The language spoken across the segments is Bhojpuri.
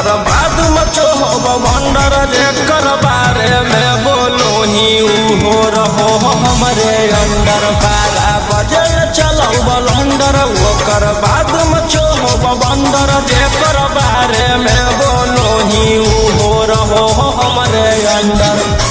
ओकर बाद मचो भंडर जेकर बारे में बोलो ही हो रहो हमरे अंडर 12 बजे चलो बलंडर ओकर बाद मचो भंडर जेकर बारे में बोलो ही हो रहो हमरे अंडर।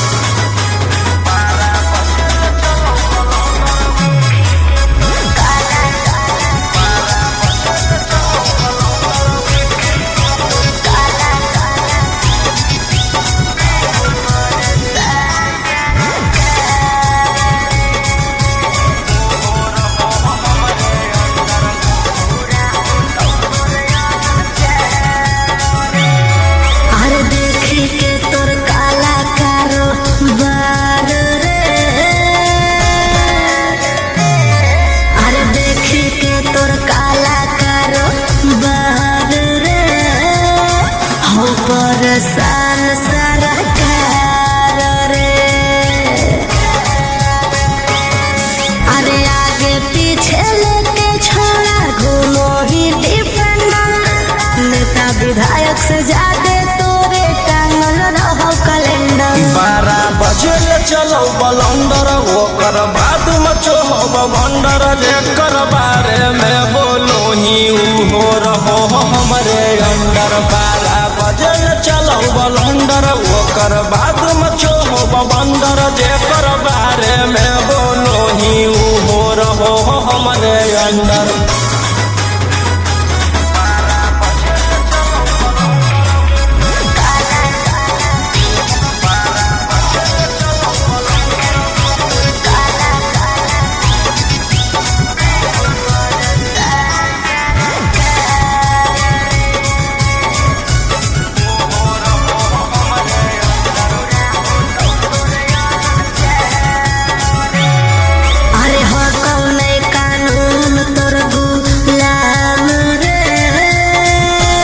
सान सरकार रे अरे आगे पीछे लेके छोड़ा घूमो ही डिफेंडर नेता विधायक से जाके तोरे टांगल रहो कैलेंडर। 12 बजे चलो बलंडर ओकर बाद मचो भंडर जेकर बारे में बोलो ही हो रहो हमरे अंडर। 12 बजे चलो बलंडर ओकर बाद मचो भंडर जेकर बारे में बोलो ही हो रहो हमरे अंडर।